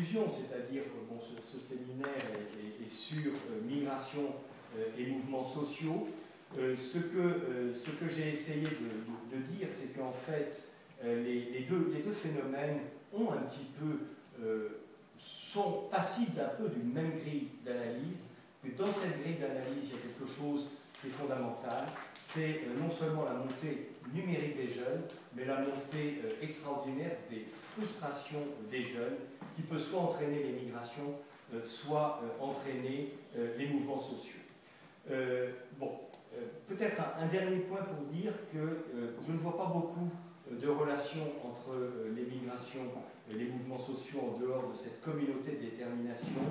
conclusion, c'est-à-dire que bon, ce séminaire est sur migration et mouvements sociaux. Ce que j'ai essayé de dire, c'est qu'en fait, les deux phénomènes ont un petit peu, sont passibles un peu d'une même grille d'analyse, que dans cette grille d'analyse, il y a quelque chose qui est fondamental, c'est non seulement la montée numérique des jeunes, mais la montée extraordinaire des frustrations des jeunes, qui peut soit entraîner les migrations, soit entraîner les mouvements sociaux. Peut-être un dernier point pour dire que je ne vois pas beaucoup de relations entre les migrations et les mouvements sociaux en dehors de cette communauté de détermination.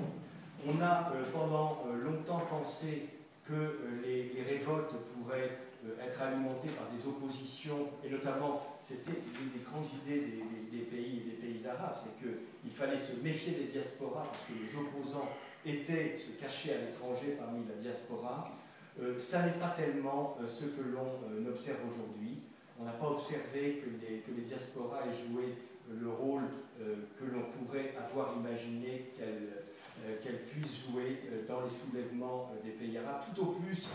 On a pendant longtemps pensé que les révoltes pourraient être alimentées par des oppositions, et notamment, c'était une des grandes idées des pays et des pays arabes, c'est qu'il fallait se méfier des diasporas parce que les opposants se cachaient à l'étranger parmi la diaspora. Ça n'est pas tellement ce que l'on observe aujourd'hui. On n'a pas observé que les diasporas aient joué le rôle que l'on pourrait avoir imaginé qu'elles puissent jouer dans les soulèvements des pays arabes. Tout au plus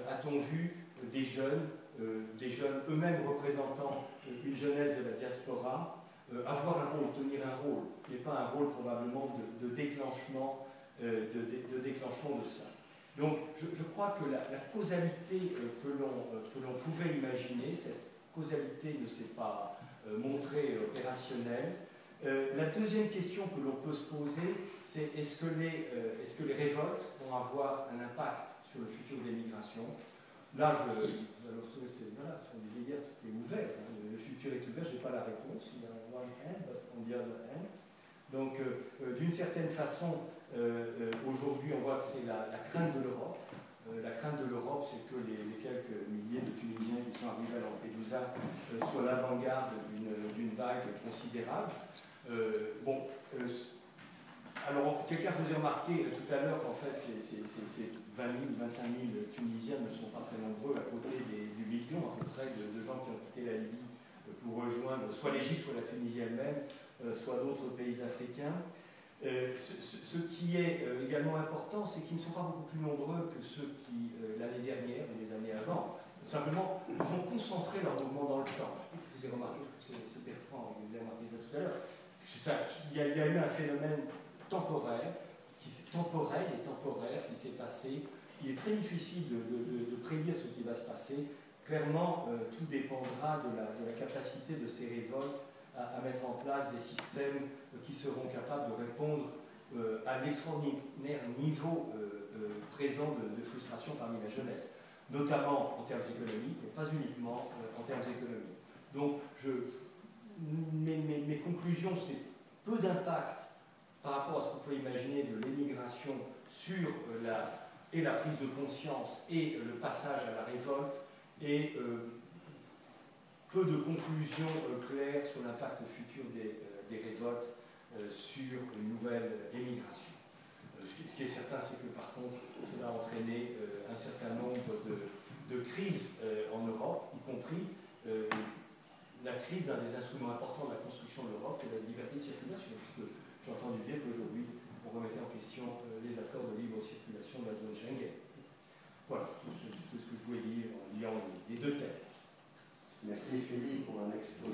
a-t-on vu des jeunes eux-mêmes représentant une jeunesse de la diaspora, avoir un rôle, tenir un rôle, et pas un rôle probablement de déclenchement de cela. Donc je crois que la causalité que l'on pouvait imaginer, cette causalité ne s'est pas montrée opérationnelle. La deuxième question que l'on peut se poser, c'est est-ce que les révoltes vont avoir un impact sur le futur des migrations? Là, voilà, ce qu'on disait hier, tout est ouvert, hein, le futur est ouvert, je n'ai pas la réponse, il y a one hand, but on the other hand. Donc, d'une certaine façon, aujourd'hui, on voit que c'est la crainte de l'Europe. La crainte de l'Europe, c'est que les quelques milliers de Tunisiens qui sont arrivés à Lampedusa soient l'avant-garde d'une vague considérable. Alors, quelqu'un faisait remarquer tout à l'heure qu'en fait, ces 20 000, 25 000 Tunisiens ne sont pas très nombreux à côté du million à peu près de gens qui ont quitté la Libye pour rejoindre soit l'Égypte, soit la Tunisie elle-même, soit d'autres pays africains. Ce qui est également important, c'est qu'ils ne sont pas beaucoup plus nombreux que ceux qui, l'année dernière et les années avant, simplement, ils ont concentré leur mouvement dans le temps. Je vous ai remarqué que c'est Bertrand, vous avez remarqué ça tout à l'heure. Il y a eu un phénomène temporaire et temporaire qui s'est passé. Il est très difficile de prédire ce qui va se passer. Clairement, tout dépendra de la capacité de ces révoltes à mettre en place des systèmes qui seront capables de répondre à l'extraordinaire niveau présent de frustration parmi la jeunesse, notamment en termes économiques, mais pas uniquement en termes économiques. Donc, mes conclusions, c'est peu d'impact par rapport à ce qu'on peut imaginer de l'émigration sur la prise de conscience et le passage à la révolte, et peu de conclusions claires sur l'impact futur des révoltes sur une nouvelle émigration. Ce qui est certain, c'est que par contre, cela a entraîné un certain nombre de crises en Europe, y compris la crise d'un des instruments importants de la construction de l'Europe, et la liberté de circulation, puisque j'ai entendu dire qu'aujourd'hui, on remettait en question les accords de libre circulation de la zone Schengen. Voilà, c'est ce que je voulais dire en liant les deux thèmes. Merci Philippe pour un exposé.